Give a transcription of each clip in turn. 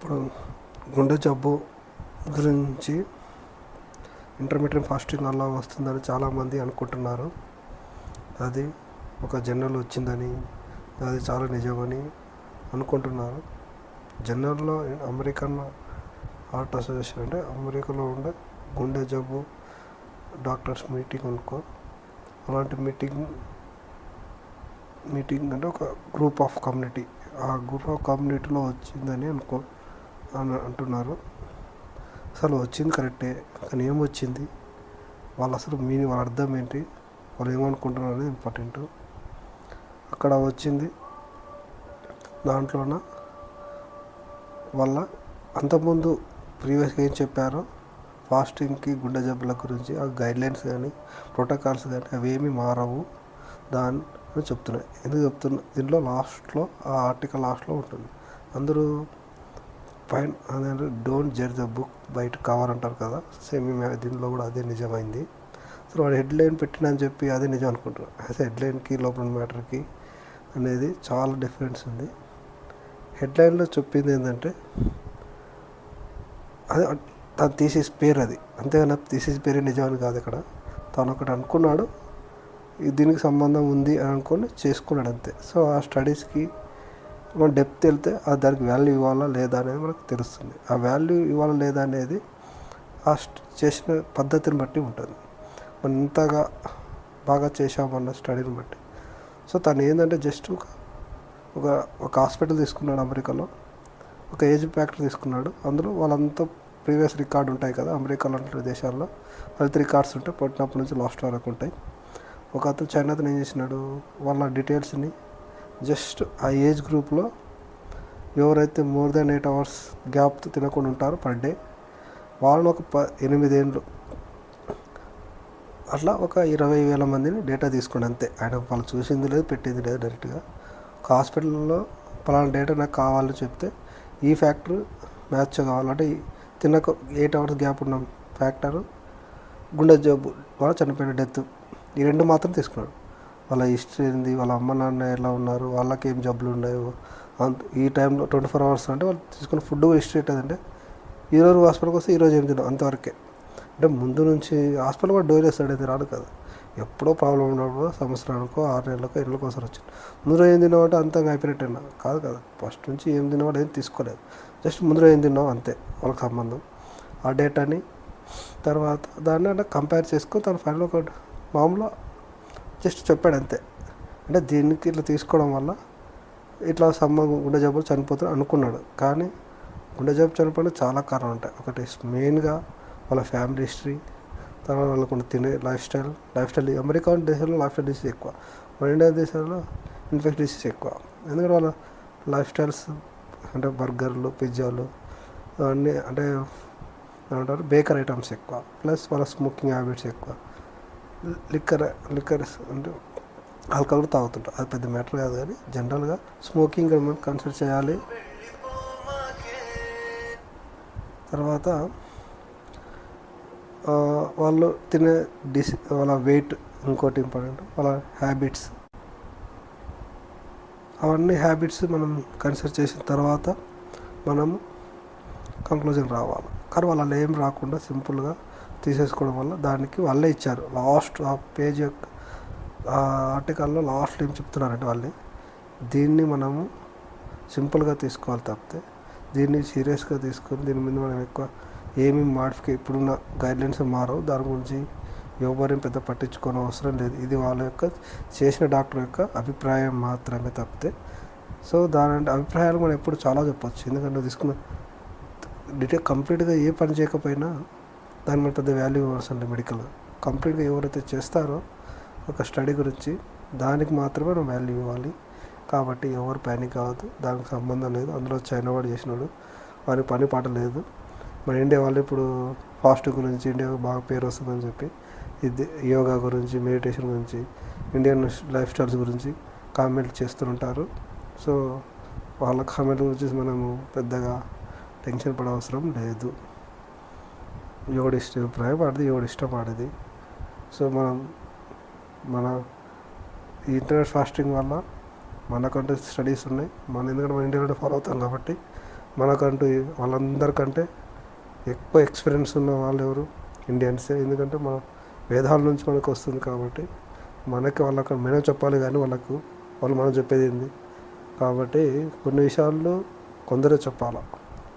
ఇప్పుడు గుండె జబ్బు గురించి ఇంటర్మీడియట్ ఫాస్టింగ్ వల్ల వస్తుందని చాలామంది అనుకుంటున్నారు. అది ఒక జనరల్ వచ్చిందని, అది చాలా నిజమని అనుకుంటున్నారు. జనరల్లో అమెరికన్ హార్ట్ అసోసియేషన్ అంటే అమెరికాలో ఉండే గుండె జబ్బు డాక్టర్స్ మీటింగ్ అనుకో. అలాంటి మీటింగ్ అంటే ఒక గ్రూప్ ఆఫ్ కమ్యూనిటీ, ఆ గ్రూప్ ఆఫ్ కమ్యూనిటీలో వచ్చిందని అని అంటున్నారు. అసలు వచ్చింది కరెక్టే, కానీ ఏం వచ్చింది, వాళ్ళు అసలు వాళ్ళ అర్థం ఏంటి, వాళ్ళు ఏమనుకుంటున్నారు అనేది ఇంపార్టెంట్. అక్కడ వచ్చింది దాంట్లోన వాళ్ళ అంతకుముందు ప్రీవియస్గా ఏం చెప్పారో ఫాస్టింగ్కి గుండె జబ్బుల గురించి ఆ గైడ్లైన్స్ కానీ ప్రోటోకాల్స్ కానీ అవి ఏమీ మారవు దాన్ని చెప్తున్నాయి. ఎందుకు చెప్తున్నా, దీంట్లో లాస్ట్లో ఆ ఆర్టికల్ లాస్ట్లో ఉంటుంది. అందరూ పైన అదే డోంట్ జడ్జ్ ద బుక్ బయట కవర్ అంటారు కదా, సేమ్ దీనిలో కూడా అదే నిజమైంది. సో వాడు హెడ్లైన్ పెట్టినని చెప్పి అదే నిజం అనుకుంటారు. అదే హెడ్లైన్కి లోపల మ్యాటర్కి అనేది చాలా డిఫరెన్స్ ఉంది. హెడ్లైన్లో చెప్పింది ఏంటంటే అదే తను థీసిస్ పేరు అది, అంతేగాని థీసిస్ పేరే నిజమని కాదు. ఇక్కడ తను ఒకటి అనుకున్నాడు, దీనికి సంబంధం ఉంది అని అనుకొని చేసుకున్నాడు అంతే. సో ఆ స్టడీస్కి మనం డెప్త్ వెళ్తే దానికి వాల్యూ ఇవ్వాలా లేదా అనేది మనకు తెలుస్తుంది. ఆ వాల్యూ ఇవ్వాలా లేదా అనేది ఆ చేసిన పద్ధతిని బట్టి ఉంటుంది, మనం ఇంతగా బాగా చేసామన్న స్టడీని బట్టి. సో తను ఏంటంటే జస్ట్ ఒక హాస్పిటల్ తీసుకున్నాడు అమెరికాలో, ఒక ఏజ్ ఫ్యాక్టర్ తీసుకున్నాడు. అందులో వాళ్ళంతా ప్రీవియస్ రికార్డు ఉంటాయి కదా, అమెరికా లాంటి దేశాల్లో హెల్త్ రికార్డ్స్ ఉంటాయి, పుట్టినప్పటి నుంచి లాస్ట్ వరకు ఉంటాయి. ఒక అతను చైనా అతను ఏం చేసినాడు, వాళ్ళ డీటెయిల్స్ని జస్ట్ ఆ ఏజ్ గ్రూప్లో ఎవరైతే మోర్ దెన్ 8 hours గ్యాప్తో తినకుండా ఉంటారో పర్ డే, వాళ్ళని ఒక 8 ఏళ్ళు అట్లా ఒక 20,000 మందిని డేటా తీసుకోండి అంతే. ఆయన వాళ్ళు చూసింది లేదు, పెట్టింది లేదు. డైరెక్ట్గా ఒక హాస్పిటల్లో పలానా డేటా నాకు కావాలని చెప్తే ఈ ఫ్యాక్టర్ మ్యాచ్ కావాలంటే తినక 8 hours గ్యాప్ ఉన్న ఫ్యాక్టరు, గుండె జబ్బు వాళ్ళ చనిపోయిన డెత్, ఈ రెండు మాత్రం తీసుకున్నాడు. వాళ్ళ హిస్టరీ ఏంది, వాళ్ళ అమ్మ నాన్న ఎలా ఉన్నారు, వాళ్ళకి ఏం జబ్బులు ఉన్నాయో ఈ టైంలో 24 hours అంటే వాళ్ళు తీసుకున్న ఫుడ్ హిస్టరీ ఏంటంటే ఈరోజు హాస్పిటల్కి వస్తే ఈరోజు ఏం తిన్నాం అంతవరకే. అంటే ముందు నుంచి హాస్పిటల్ కూడా డోర్ వేస్తాడు, అయితే రాడు కదా. ఎప్పుడో ప్రాబ్లం ఉన్నప్పుడు సంవత్సరానికో 6 నెలలకో 8 నెలలకో ఒకసారి వచ్చింది. ముందులో ఏం తిన్నామంటే అంతంగా అయిపోయినట్టేనా కాదు కదా. ఫస్ట్ నుంచి ఏం తిన్నావాడు ఏం తీసుకోలేదు, జస్ట్ ముందులో ఏం తిన్నావు అంతే వాళ్ళకి సంబంధం. ఆ డేటాని తర్వాత దాన్ని అంటే కంపేర్ చేసుకొని తను ఫైనల్ ఒక మామూలుగా జస్ట్ చెప్పాడు అంతే. అంటే దీనికి ఇట్లా తీసుకోవడం వల్ల ఇట్లా గుండె జబ్బులు చనిపోతారు అనుకున్నాడు. కానీ గుండె జబ్బు చనిపోవడం చాలా కారణాలు ఉంటాయి. ఒకటి మెయిన్గా వాళ్ళ ఫ్యామిలీ హిస్టరీ, తర్వాత వాళ్ళకు తినే లైఫ్ స్టైల్. అమెరికా దేశంలో లైఫ్ స్టైల్ డిసీజ్ ఎక్కువ, మన ఇండియా దేశంలో ఇన్ఫెక్షన్ డిసీజ్ ఎక్కువ. ఎందుకంటే వాళ్ళ లైఫ్ స్టైల్స్ అంటే బర్గర్లు, పిజ్జాలు అవన్నీ అంటే ఏమంటారు బేకర్ ఐటమ్స్ ఎక్కువ, ప్లస్ వాళ్ళ స్మోకింగ్ హ్యాబిట్స్ ఎక్కువ. లిక్కర్ అంటే ఆల్కహాల్ కూడా తాగుతుంటారు, అది పెద్ద మ్యాటర్ కాదు. కానీ జనరల్గా స్మోకింగ్ మనం కన్సిడర్ చేయాలి. తర్వాత వాళ్ళు తినే వాళ్ళ వెయిట్ ఇంకోటి ఇంపార్టెంట్, వాళ్ళ హ్యాబిట్స్, అవన్నీ హ్యాబిట్స్ మనం కన్సిడర్ చేసిన తర్వాత మనము కంక్లూజన్ రావాలి. కానీ వాళ్ళు ఏం రాకుండా సింపుల్గా తీసేసుకోవడం వల్ల దానికి వాళ్ళే ఇచ్చారు లాస్ట్ ఆ పేజ్ యొక్క ఆర్టికల్లో లాస్ట్లో ఏం చెప్తున్నారంటే వాళ్ళే దీన్ని మనము సింపుల్గా తీసుకోవాలి తప్పితే దీన్ని సీరియస్గా తీసుకొని దీని మీద మనం ఎక్కువ ఏమీ ఇప్పుడున్న గైడ్లైన్స్ మారవు, దాని గురించి ఎవరేం పెద్ద పట్టించుకోని అవసరం లేదు. ఇది వాళ్ళ యొక్క చేసిన డాక్టర్ యొక్క అభిప్రాయం మాత్రమే తప్పితే. సో దాని అభిప్రాయాలు మనం ఎప్పుడు చాలా చెప్పవచ్చు, ఎందుకంటే తీసుకున్న డీటెయిల్ కంప్లీట్గా ఏ పని చేయకపోయినా దాని మీద పెద్ద వాల్యూ ఇవ్వాల్సింది. మెడికల్ కంప్లీట్గా ఎవరైతే చేస్తారో ఒక స్టడీ గురించి దానికి మాత్రమే మనం వాల్యూ ఇవ్వాలి. కాబట్టి ఎవరు ప్యానిక్ కావద్దు, దానికి సంబంధం లేదు. అందులో చైనా వాడు చేసినాడు, వారికి పని పాట లేదు. మన ఇండియా వాళ్ళు ఇప్పుడు ఫాస్టింగ్ గురించి ఇండియాకు బాగా పేరు వస్తుందని చెప్పి ఇది యోగా గురించి, మెడిటేషన్ గురించి, ఇండియన్ లైఫ్ స్టైల్స్ గురించి కామెంట్ చేస్తుంటారు. సో వాళ్ళ కామెంట్ గురించి మనము పెద్దగా టెన్షన్ పడే అవసరం లేదు. ఎవడి అభిప్రాయం వాడిది, ఎవడి ఇష్టం వాడిది. సో మన ఈ ఇంటర్నెట్ ఫాస్టింగ్ వల్ల మనకంటే స్టడీస్ ఉన్నాయి, ఎందుకంటే మన ఇండియాలో ఫాలో అవుతాం కాబట్టి మనకంటూ వాళ్ళందరికంటే ఎక్కువ ఎక్స్పీరియన్స్ ఉన్న వాళ్ళు ఎవరు? ఇండియన్సే. ఎందుకంటే మన వేదాల నుంచి మనకు వస్తుంది కాబట్టి మనకి వాళ్ళకి మనం చెప్పాలి కానీ వాళ్ళు మనం చెప్పేది ఏంది? కాబట్టి కొన్ని విషయాల్లో కొందరే చెప్పాలి.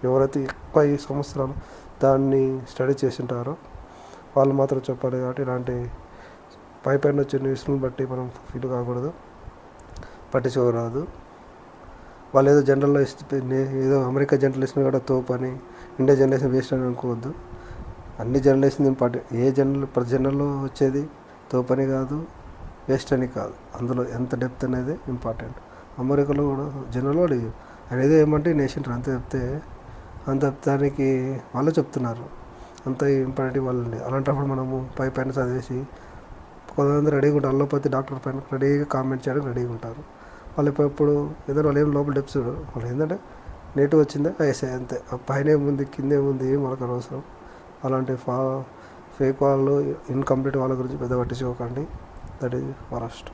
ఎవరైతే ఎక్కువ ఈ సంవత్సరాలు దాన్ని స్టడీ చేసి ఉంటారో వాళ్ళు మాత్రం చెప్పాలి. కాబట్టి ఇలాంటి పైన వచ్చే న్యూస్ని బట్టి మనం ఫీల్ కాకూడదు, పట్టించుకోరాదు. వాళ్ళు ఏదో జనరలిస్ట్, ఏదో అమెరికా జర్నలిస్ట్ కూడా తోపని, ఇండియా జర్నలిస్ట్ వేస్ట్ అని అనుకోవద్దు. అన్ని జర్నలిస్ట్ ఇంపార్టెంట్. ప్రతి జర్నల్లో వచ్చేది తోపని కాదు, వేస్ట్ అని కాదు. అందులో ఎంత డెప్త్ అనేది ఇంపార్టెంట్. అమెరికాలో కూడా జనరల్లో ఆయన ఏదో ఏమంటే నేషన్ అంత దానికి వాళ్ళు చెప్తున్నారు. అంత ఇంపార్టెంట్ వాళ్ళని. అలాంటప్పుడు మనము పైన చదివేసి కొంతమంది రెడీగా ఉంటారు, అల్లోపతి డాక్టర్ పైన రెడీగా కామెంట్ చేయడానికి రెడీగా ఉంటారు. వాళ్ళు ఇప్పుడు ఏదో వాళ్ళు ఏం లోపల డెప్స్ వాళ్ళు ఏంటంటే నెగిటివ్ వచ్చిందా వేసే అంతే. పైన ఏముంది కింద ఏముంది మనకు అనవసరం. అలాంటి ఫేక్ వాళ్ళు, ఇన్కంప్లీట్ వాళ్ళ గురించి పెద్ద పట్టించుకోకండి. That is worst.